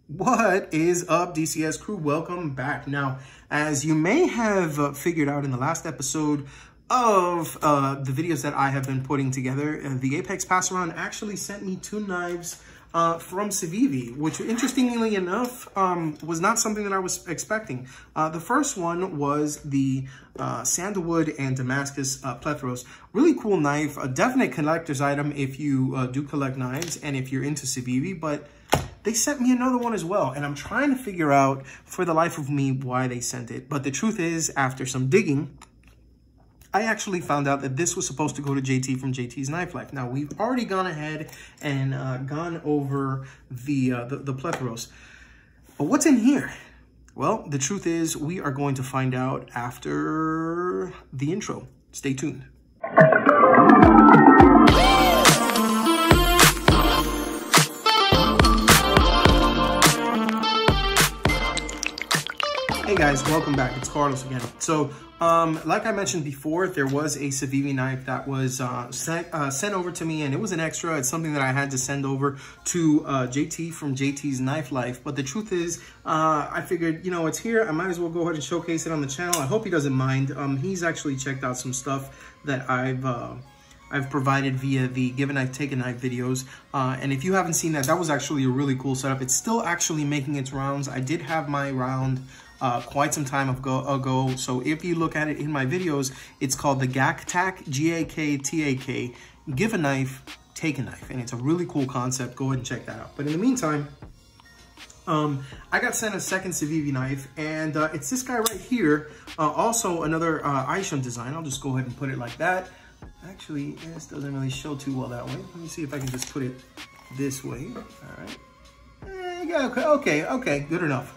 What is up, DCS Crew? Welcome back. Now, as you may have figured out in the last episode of the videos that I have been putting together, the Apex Pass-Around actually sent me two knives from Civivi, which interestingly enough was not something that I was expecting. The first one was the sandalwood and Damascus plethoros. Really cool knife, a definite collector's item if you do collect knives and if you're into Civivi, but they sent me another one as well, and I'm trying to figure out for the life of me why they sent it. But the truth is, after some digging, I actually found out that this was supposed to go to JT from JT's Knife Life. Now, we've already gone ahead and gone over the plethoros. But what's in here? Well, the truth is, we are going to find out after the intro. Stay tuned. Hey guys, welcome back. It's Carlos again. So, like I mentioned before, there was a Civivi knife that was sent over to me, and it was an extra. It's something that I had to send over to JT from JT's Knife Life. But the truth is, I figured, you know, it's here. I might as well go ahead and showcase it on the channel. I hope he doesn't mind. He's actually checked out some stuff that I've provided via the Give a Knife, Take a Knife videos. And if you haven't seen that, that was actually a really cool setup. It's still actually making its rounds. I did have my round quite some time ago. So if you look at it in my videos, it's called the GAKTAK, G-A-K-T-A-K, Give a Knife, Take a Knife. And it's a really cool concept. Go ahead and check that out. But in the meantime, I got sent a second Civivi knife, and it's this guy right here. Also another Isham design. I'll just go ahead and put it like that. Actually, this doesn't really show too well that way. Let me see if I can just put it this way. All right. Okay, good enough.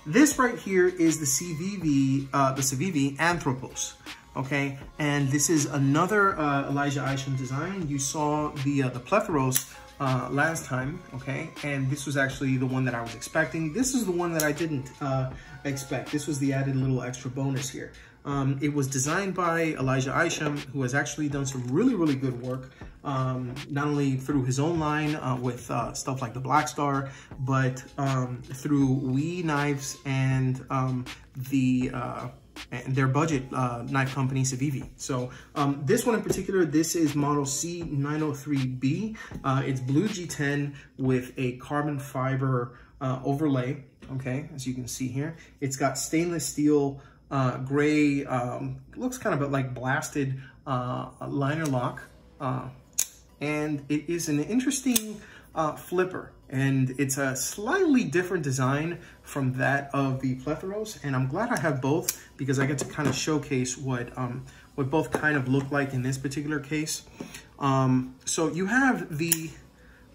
This right here is the Civivi Anthropos, okay? And this is another Elijah Isham design. You saw the plethoros last time, okay? And this was actually the one that I was expecting. This is the one that I didn't expect. This was the added little extra bonus here. It was designed by Elijah Isham, who has actually done some really good work, not only through his own line with stuff like the Black Star, but through WE Knives and their budget knife company, Civivi. So this one in particular, this is model C903B. It's blue G10 with a carbon fiber overlay, okay, as you can see here. It's got stainless steel gray, looks kind of like blasted liner lock, and it is an interesting flipper, and it's a slightly different design from that of the plethoros, and I'm glad I have both because I get to kind of showcase what both kind of look like in this particular case. So you have the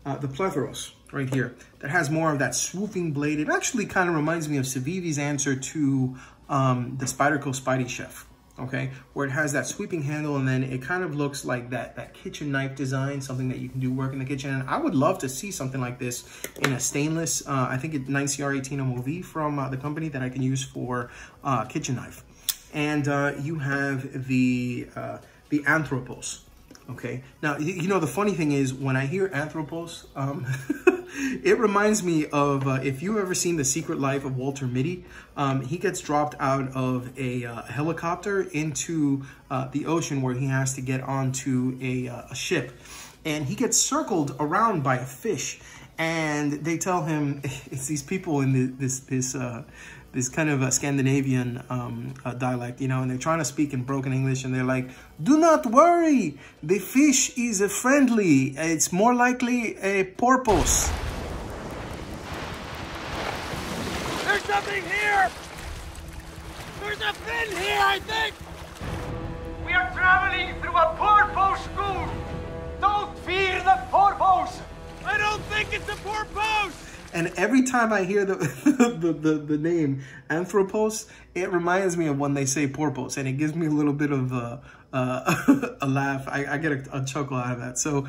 plethoros right here that has more of that swooping blade. It actually kind of reminds me of Civivi's answer to the Spyderco Spidey Chef, okay, where it has that sweeping handle, and then it kind of looks like that kitchen knife design, something that you can do work in the kitchen. And I would love to see something like this in a stainless, I think it's 9CR18 MOV from the company that I can use for kitchen knife. And you have the Anthropos. Okay, now, you know, the funny thing is when I hear Anthropos, it reminds me of, if you've ever seen The Secret Life of Walter Mitty, he gets dropped out of a helicopter into the ocean where he has to get onto a ship. And he gets circled around by a fish. And they tell him, it's these people in this kind of Scandinavian dialect, you know, and they're trying to speak in broken English, and they're like, "Do not worry, the fish is friendly. It's more likely a porpoise." There's something here! There's a fin here, I think! We are traveling through a porpoise school! Don't fear the porpoise! I don't think it's a porpoise! And every time I hear the name Anthropos, it reminds me of when they say porpoise, and it gives me a little bit of a laugh. I get a chuckle out of that. So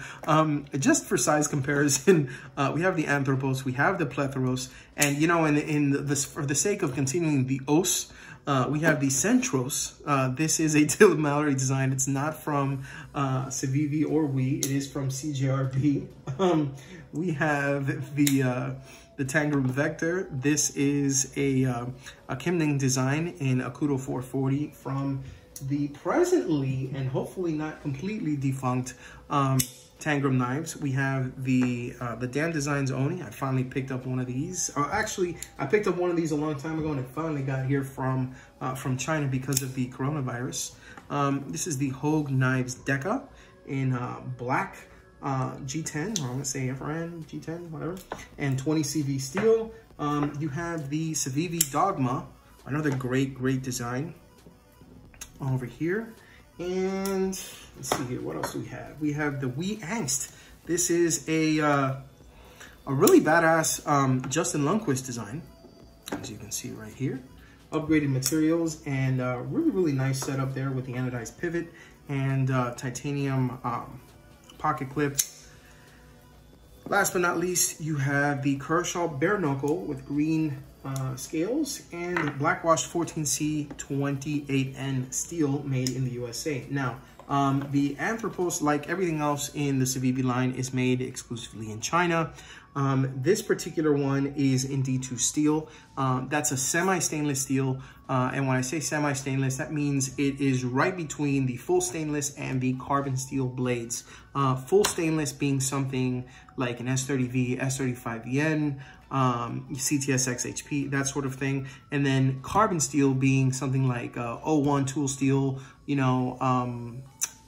just for size comparison, we have the Anthropos, we have the plethoros, and you know, for the sake of continuing the os, we have the Centros. This is a Dylan Mallory design. It's not from Civivi or WE. It is from CJRP. We have the the Tangram Vector. This is a Kimning design in Akudo 440 from the presently and hopefully not completely defunct Tangram knives. We have the Dan Designs Oni. I finally picked up one of these. Actually, I picked up one of these a long time ago, and it finally got here from China because of the coronavirus. This is the Hogue Knives Deca in black G10, or I'm gonna say FRN G10, whatever, and 20 CV steel. You have the Civivi Dogma, another great design over here. And let's see here, what else do we have? We have the Wee Angst. This is a really badass Justin Lundquist design, as you can see right here. Upgraded materials and really nice setup there with the anodized pivot and titanium pocket clip. Last but not least, you have the Kershaw bare knuckle with green scales and blackwashed 14C 28N steel made in the USA. Now, the Anthropos, like everything else in the Civivi line, is made exclusively in China. This particular one is in D2 steel. That's a semi-stainless steel. And when I say semi-stainless, that means it is right between the full stainless and the carbon steel blades. Full stainless being something like an S30V, S35VN, CTSX HP, that sort of thing. And then carbon steel being something like 01 tool steel, you know,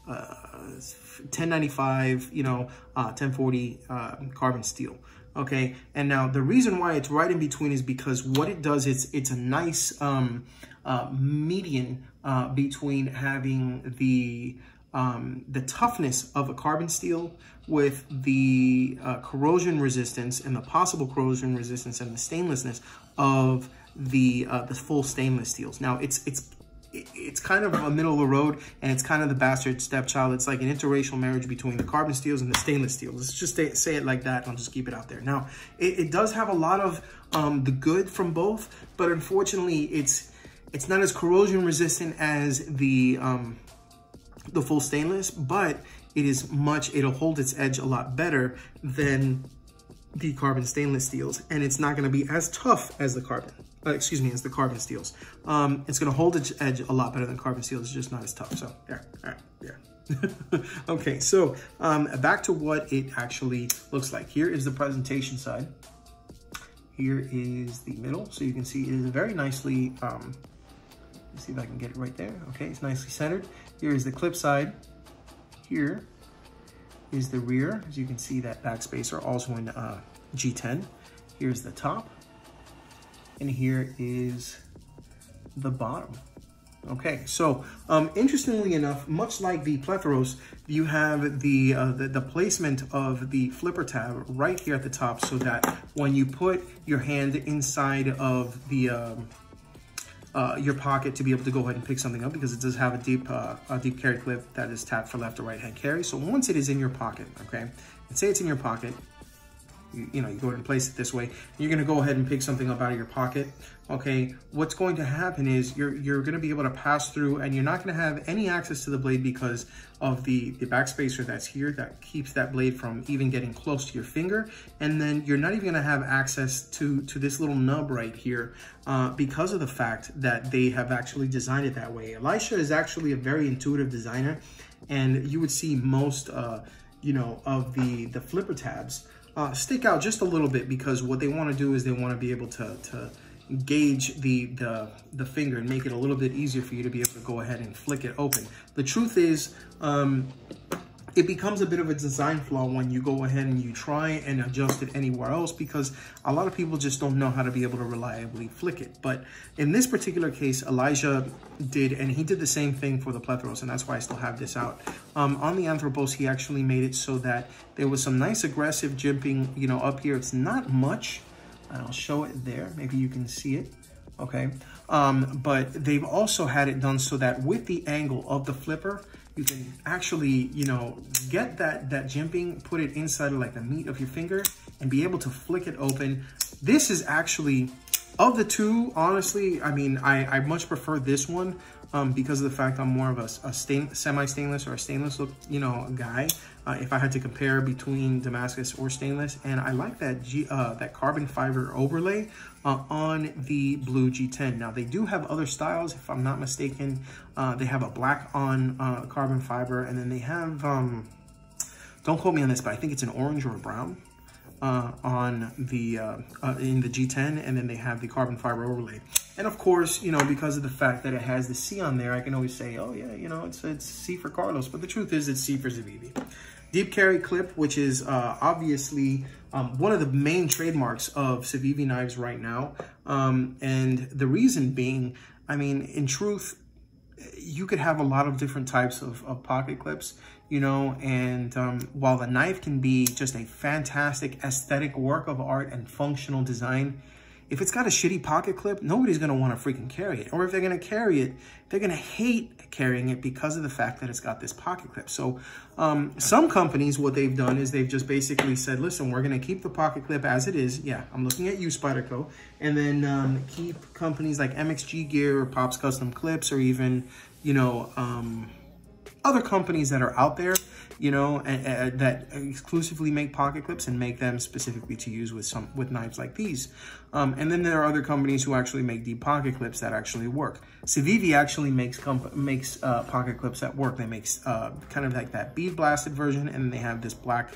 1095, you know, 1040 carbon steel. Okay, and now the reason why it's right in between is because what it does is it's a nice median between having the toughness of a carbon steel with the corrosion resistance and the possible corrosion resistance and the stainlessness of the full stainless steels. Now it's kind of a middle of the road, and it's kind of the bastard stepchild. It's like an interracial marriage between the carbon steels and the stainless steels. Let's just say it like that, and I'll just keep it out there. Now, it does have a lot of the good from both, but unfortunately, it's not as corrosion resistant as the full stainless, but it'll hold its edge a lot better than the carbon stainless steels, and it's not going to be as tough as the carbon. As the carbon steels. It's going to hold its edge a lot better than carbon steel. It's just not as tough. So there, all right, there. Okay, so back to what it actually looks like. Here is the presentation side. Here is the middle. So you can see it is very nicely, let's see if I can get it right there. Okay, it's nicely centered. Here is the clip side. Here is the rear. As you can see, that backspacer also in G10. Here's the top. And here is the bottom. Okay, so interestingly enough, much like the Plethoros, you have the placement of the flipper tab right here at the top, so that when you put your hand inside of the your pocket to be able to go ahead and pick something up, because it does have a deep carry clip that is tapped for left or right hand carry. So once it is in your pocket, okay, and say it's in your pocket, you know, you go ahead and place it this way. You're going to go ahead and pick something up out of your pocket. Okay, what's going to happen is you're going to be able to pass through, and you're not going to have any access to the blade because of the backspacer that's here that keeps that blade from even getting close to your finger. And then you're not even going to have access to this little nub right here because of the fact that they have actually designed it that way. Elisha is actually a very intuitive designer, and you would see most, you know, of the flipper tabs stick out just a little bit, because what they want to do is they want to be able to gauge the finger and make it a little bit easier for you to be able to go ahead and flick it open. The truth is, it becomes a bit of a design flaw when you go ahead and you try and adjust it anywhere else, because a lot of people just don't know how to be able to reliably flick it. But in this particular case, Elijah did, and he did the same thing for the Plethoros, and that's why I still have this out. On the Anthropos, he actually made it so that there was some nice aggressive jimping, you know, up here. It's not much, and I'll show it there. Maybe you can see it. Okay, but they've also had it done so that with the angle of the flipper, you can actually, you know, get that jimping, put it inside of like the meat of your finger, and be able to flick it open. This is actually, of the two, honestly, I mean, I much prefer this one because of the fact I'm more of a semi-stainless or a stainless look, you know, guy. if I had to compare between Damascus or stainless. And I like that that carbon fiber overlay on the blue G10. Now they do have other styles, if I'm not mistaken. They have a black on carbon fiber, and then they have, don't quote me on this, but I think it's an orange or a brown on the in the G10, and then they have the carbon fiber overlay. And of course, you know, because of the fact that it has the C on there, I can always say, oh yeah, you know, it's C for Carlos, but the truth is it's C for Civivi. Deep carry clip, which is obviously one of the main trademarks of Civivi knives right now. And the reason being, I mean, in truth, you could have a lot of different types of pocket clips, you know, and while the knife can be just a fantastic aesthetic work of art and functional design, if it's got a shitty pocket clip, nobody's going to want to freaking carry it. Or if they're going to carry it, they're going to hate carrying it because of the fact that it's got this pocket clip. So some companies, what they've done is they've just basically said, listen, we're going to keep the pocket clip as it is. Yeah, I'm looking at you, Spyderco. And then keep companies like MXG Gear or Pop's Custom Clips, or even, you know, other companies that are out there, you know, that exclusively make pocket clips and make them specifically to use with knives like these. And then there are other companies who actually make deep pocket clips that actually work. Civivi actually makes pocket clips that work. They make kind of like that bead blasted version, and then they have this black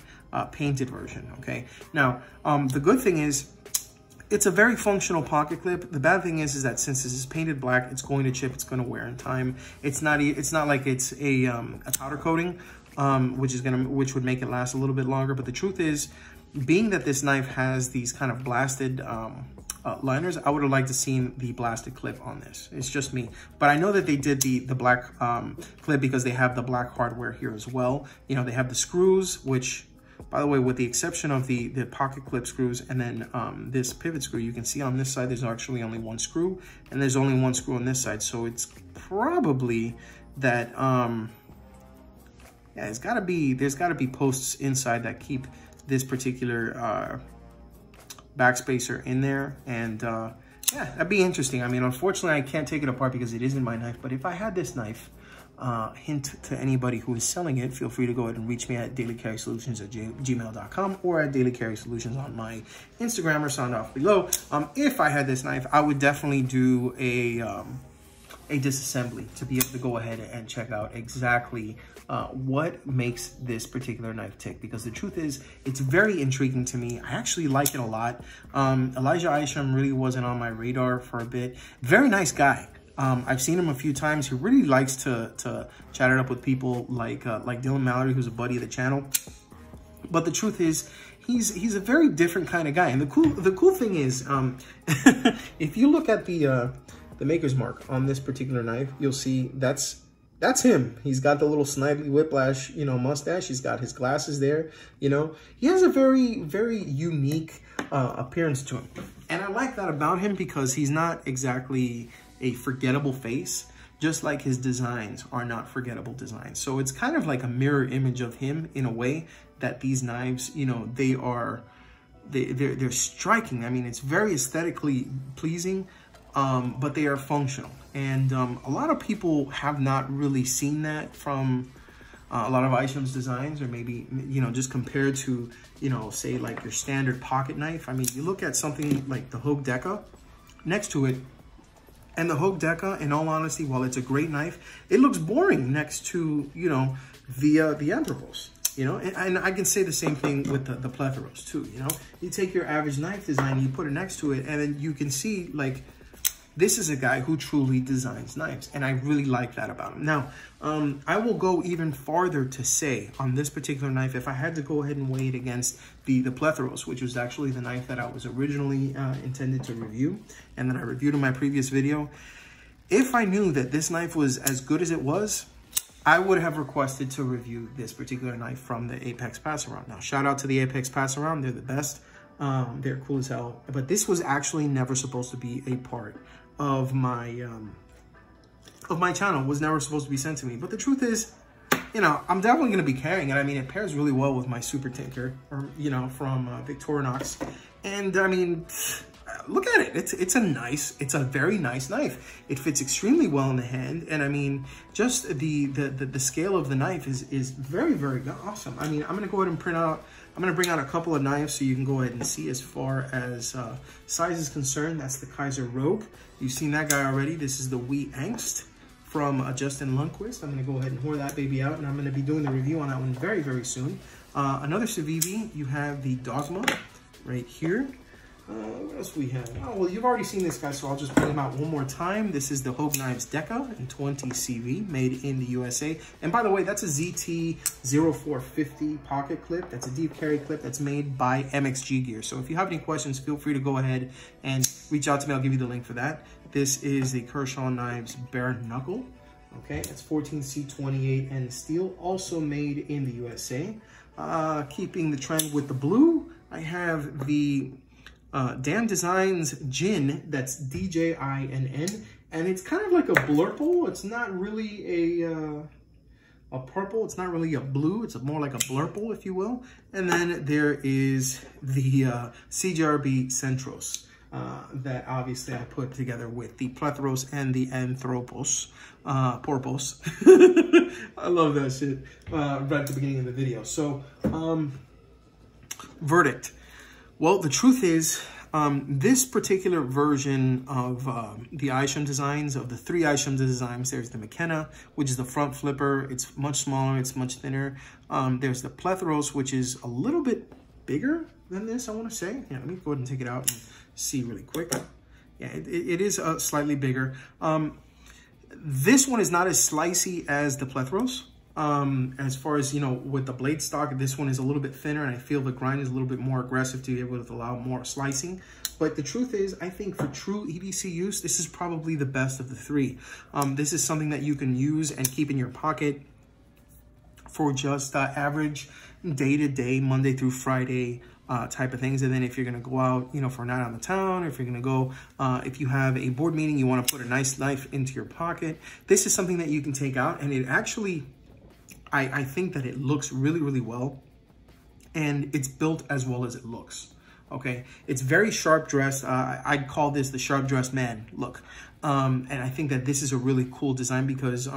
painted version. Okay. Now, the good thing is, it's a very functional pocket clip. The bad thing is that since this is painted black, it's going to chip, it's going to wear in time. It's not like it's a powder coating, which would make it last a little bit longer. But the truth is, being that this knife has these kind of blasted liners, I would have liked to seen the blasted clip on this. It's just me, but I know that they did the black clip because they have the black hardware here as well. You know, they have the screws, which, by the way, with the exception of the pocket clip screws and then this pivot screw, you can see on this side there's actually only one screw, and there's only one screw on this side. So it's probably that yeah, there's gotta be posts inside that keep this particular backspacer in there. And yeah, that'd be interesting. I mean, unfortunately I can't take it apart because it isn't my knife, but if I had this knife, hint to anybody who is selling it, feel free to go ahead and reach me at dailycarrysolutions@gmail.com or at dailycarrysolutions on my Instagram, or sound off below. If I had this knife, I would definitely do a disassembly to be able to go ahead and check out exactly what makes this particular knife tick, because the truth is, it's very intriguing to me. I actually like it a lot. Elijah Isham really wasn't on my radar for a bit. Very nice guy. I've seen him a few times. He really likes to chat it up with people like Dylan Mallory, who's a buddy of the channel. But the truth is, he's a very different kind of guy. And the cool thing is, if you look at the maker's mark on this particular knife, you'll see that's him. He's got the little Snidely Whiplash, you know, mustache. He's got his glasses there. You know, he has a very, very unique appearance to him, and I like that about him because he's not exactly a forgettable face, just like his designs are not forgettable designs. So it's kind of like a mirror image of him in a way that these knives, you know, they're striking. I mean, it's very aesthetically pleasing, but they are functional. And a lot of people have not really seen that from a lot of Isham's designs, or maybe, you know, just compared to, you know, say like your standard pocket knife. I mean, you look at something like the Hogue Deca next to it, and the Hogue Deca, in all honesty, while it's a great knife, it looks boring next to, you know, the Anthropos, you know, and I can say the same thing with the Plethoros too, you know. You take your average knife design, you put it next to it, and then you can see, like, this is a guy who truly designs knives, and I really like that about him. Now, I will go even farther to say on this particular knife, if I had to go ahead and weigh it against the Plethoros, which was actually the knife that I was originally intended to review, and then I reviewed in my previous video, if I knew that this knife was as good as it was, I would have requested to review this particular knife from the Apex Pass Around. Now, shout out to the Apex Pass Around. They're the best. They're cool as hell. But this was actually never supposed to be a part of my channel. It was never supposed to be sent to me. But the truth is, you know, I'm definitely going to be carrying it. I mean, it pairs really well with my Super Tinker, or, you know, from Victorinox. And I mean, look at it. It's a very nice knife. It fits extremely well in the hand, and I mean, just the scale of the knife is very, very awesome. I mean, I'm gonna go ahead and I'm gonna bring out a couple of knives so you can go ahead and see as far as size is concerned. That's the Kaiser Rogue. You've seen that guy already. This is the Wee Angst from Justin Lundquist. I'm gonna go ahead and whore that baby out, and I'm gonna be doing the review on that one very, very soon. Another Civivi, you have the Dogma right here. What else we have? Oh, well, you've already seen this guy, so I'll just bring him out one more time. This is the Hogue Knives Deca in 20 CV, made in the USA. And by the way, that's a ZT-0450 pocket clip. That's a deep carry clip that's made by MXG Gear. So if you have any questions, feel free to go ahead and reach out to me. I'll give you the link for that. This is the Kershaw Knives Bare Knuckle. Okay, it's 14C28 and steel, also made in the USA. Keeping the trend with the blue, I have the Dan Designs Gin, that's DJINN, and it's kind of like a blurple. It's not really a purple, it's not really a blue, it's more like a blurple, if you will. And then there is the CJRB Centros that obviously I put together with the Plethros and the Anthropos, Porpos. I love that shit right at the beginning of the video. So, verdict. Well, the truth is, this particular version of the Isham designs, of the 3 Isham designs, there's the McKenna, which is the front flipper. It's much smaller, it's much thinner. There's the Plethros, which is a little bit bigger than this, I want to say. Yeah, let me go ahead and take it out and see really quick. Yeah, it is slightly bigger. This one is not as slicey as the Plethros. As far as, you know, with the blade stock, this one is a little bit thinner, and I feel the grind is a little bit more aggressive to be able to allow more slicing. But the truth is, I think for true EDC use, this is probably the best of the 3. This is something that you can use and keep in your pocket for just average day-to-day, Monday through Friday type of things. And then if you're going to go out, you know, for a night on the town, or if you're going to go, if you have a board meeting, you want to put a nice knife into your pocket, this is something that you can take out, and it actually, I think that it looks really, really well, and it's built as well as it looks. Okay, it's very sharp dressed. I'd call this the sharp dressed man look. And I think that this is a really cool design because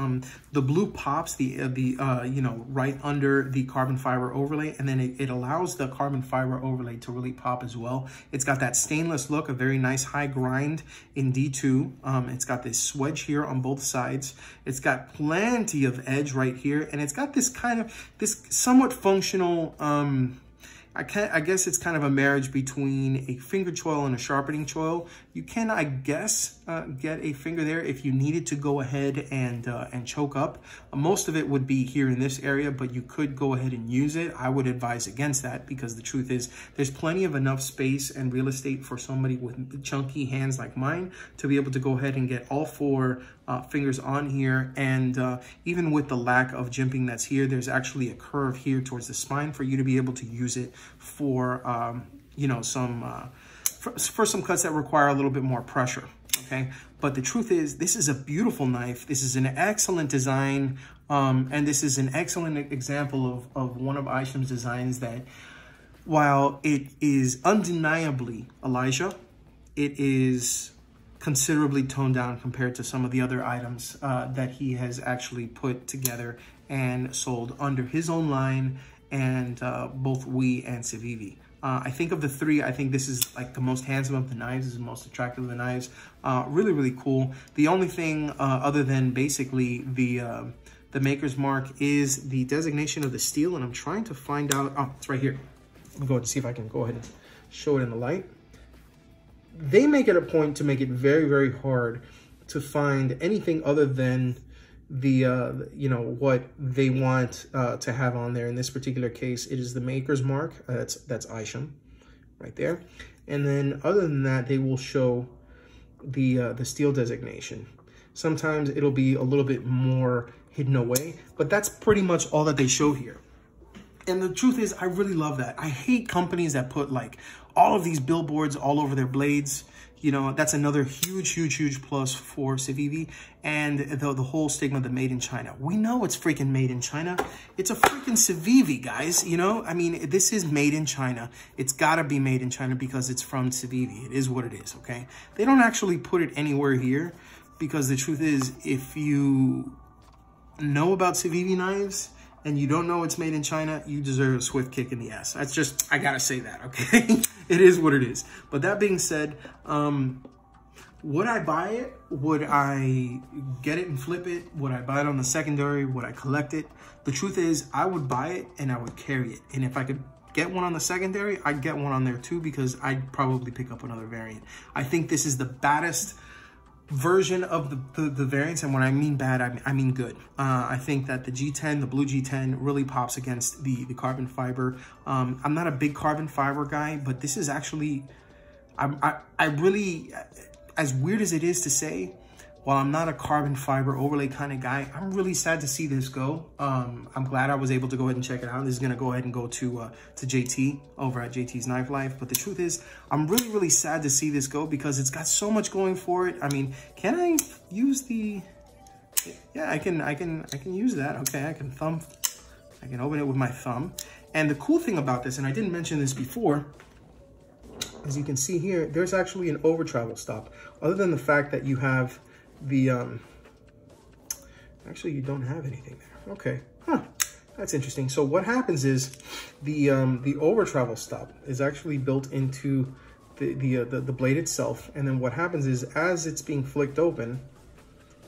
the blue pops you know, right under the carbon fiber overlay, and then it allows the carbon fiber overlay to really pop as well. It's got that stainless look, a very nice high grind in D2. It's got this swedge here on both sides. It's got plenty of edge right here, and it's got this kind of, this somewhat functional, I guess it's kind of a marriage between a finger choil and a sharpening choil. You can, I guess, get a finger there if you needed to go ahead and choke up. Most of it would be here in this area, but you could go ahead and use it. I would advise against that because the truth is there's plenty of enough space and real estate for somebody with chunky hands like mine to be able to go ahead and get all 4 fingers on here. And even with the lack of jimping that's here, there's actually a curve here towards the spine for you to be able to use it for, you know, for some cuts that require a little bit more pressure, okay? But the truth is, this is a beautiful knife. This is an excellent design, and this is an excellent example of one of Isham's designs that, while it is undeniably Elijah, it is considerably toned down compared to some of the other items that he has actually put together and sold under his own line, and both we and Civivi. I think of the 3, I think this is like the most handsome of the knives, is the most attractive of the knives. Really, really cool. The only thing other than basically the maker's mark is the designation of the steel, and I'm trying to find out, oh, it's right here. Let me go ahead and see if I can go ahead and show it in the light. They make it a point to make it very, very hard to find anything other than the you know, what they want to have on there. In this particular case, it is the maker's mark. That's Isham right there. And then other than that, they will show the steel designation. Sometimes it'll be a little bit more hidden away, but that's pretty much all that they show here. And the truth is, I really love that. I hate companies that put like all of these billboards all over their blades. You know, that's another huge plus for Civivi, and the whole stigma of the made in China. We know it's freaking made in China. It's a freaking Civivi, guys. You know, I mean, this is made in China. It's gotta be made in China because it's from Civivi. It is what it is, okay? They don't actually put it anywhere here because the truth is, if you know about Civivi knives and you don't know it's made in China, you deserve a swift kick in the ass. That's just, I gotta say that, okay? It is what it is. But that being said, would I buy it? Would I get it and flip it? Would I buy it on the secondary? Would I collect it? The truth is, I would buy it and I would carry it. And if I could get one on the secondary, I'd get one on there too, because I'd probably pick up another variant. I think this is the baddest version of the variants, and when I mean bad, I mean good. I think that the G10, the blue G10, really pops against the carbon fiber. I'm not a big carbon fiber guy, but this is actually, I really, as weird as it is to say, while I'm not a carbon fiber overlay kind of guy, I'm really sad to see this go. I'm glad I was able to go ahead and check it out. This is gonna go ahead and go to JT over at JT's Knife Life. But the truth is, I'm really sad to see this go because it's got so much going for it. I mean, can I use the? Yeah, I can use that. Okay, I can open it with my thumb. And the cool thing about this, and I didn't mention this before, as you can see here, there's actually an over travel stop. Other than the fact that you have the actually you don't have anything there. Okay, that's interesting. So what happens is the over travel stop is actually built into the blade itself, and then what happens is, as it's being flicked open,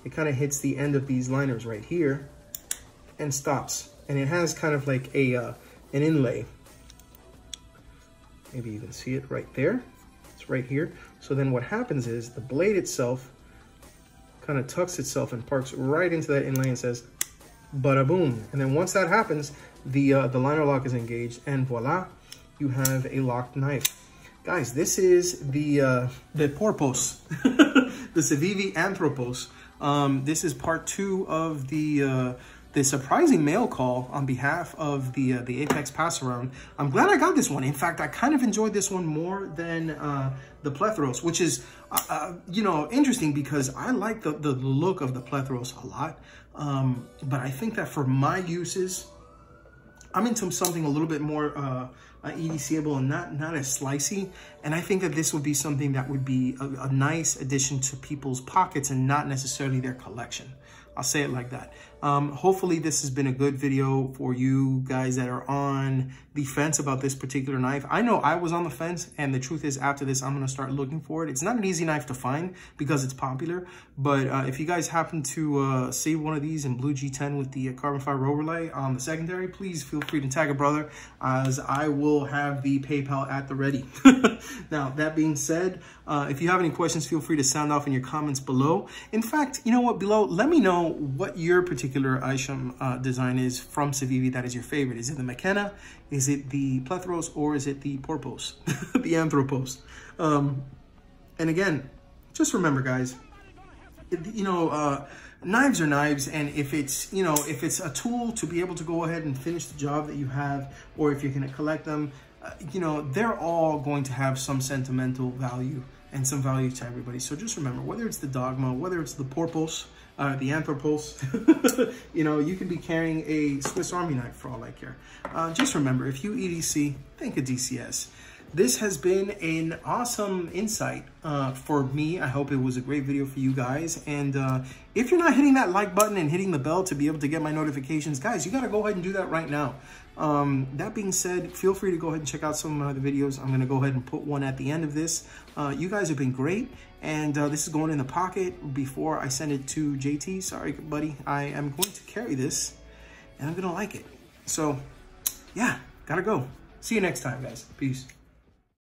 it kind of hits the end of these liners right here and stops, and it has kind of like a an inlay. Maybe you can see it right there. It's right here. So then what happens is the blade itself kind of tucks itself and parks right into that inlay and says, bada boom. And then once that happens, the liner lock is engaged, and voila, you have a locked knife. Guys, this is the Porpos, the Civivi Anthropos. This is part 2 of the surprising mail call on behalf of the Apex pass around. I'm glad I got this one. In fact, I kind of enjoyed this one more than the Plethros, which is, you know, interesting because I like the look of the Plethros a lot. But I think that for my uses, I'm into something a little bit more EDCable and not as slicey. And I think that this would be something that would be a nice addition to people's pockets and not necessarily their collection. I'll say it like that. Hopefully this has been a good video for you guys that are on the fence about this particular knife. I know I was on the fence, and the truth is, after this, I'm gonna start looking for it. It's not an easy knife to find because it's popular, but if you guys happen to see one of these in blue G10 with the carbon fiber overlay on the secondary, please feel free to tag a brother, as I will have the PayPal at the ready. Now, that being said, if you have any questions, feel free to sound off in your comments below. In fact, you know what, below, let me know what your particular Isham design is from Civivi that is your favorite. Is it the McKenna? Is it the Plethros? Or is it the Porpos, the Anthropos? And again, just remember, guys, you know, knives are knives, and if it's, you know, if it's a tool to be able to go ahead and finish the job that you have, or if you're going to collect them, you know, they're all going to have some sentimental value and some value to everybody. So just remember, whether it's the Dogma, whether it's the Porpos, the Anthropos, you know, you could be carrying a Swiss Army knife for all I care. Just remember, if you EDC, think of DCS. This has been an awesome insight for me. I hope it was a great video for you guys. And if you're not hitting that like button and hitting the bell to be able to get my notifications, guys, you got to go ahead and do that right now. That being said, feel free to go ahead and check out some of the videos. I'm going to go ahead and put one at the end of this. You guys have been great. And this is going in the pocket before I send it to JT. Sorry, buddy. I am going to carry this, and I'm going to like it. So, yeah, gotta go. See you next time, guys. Peace.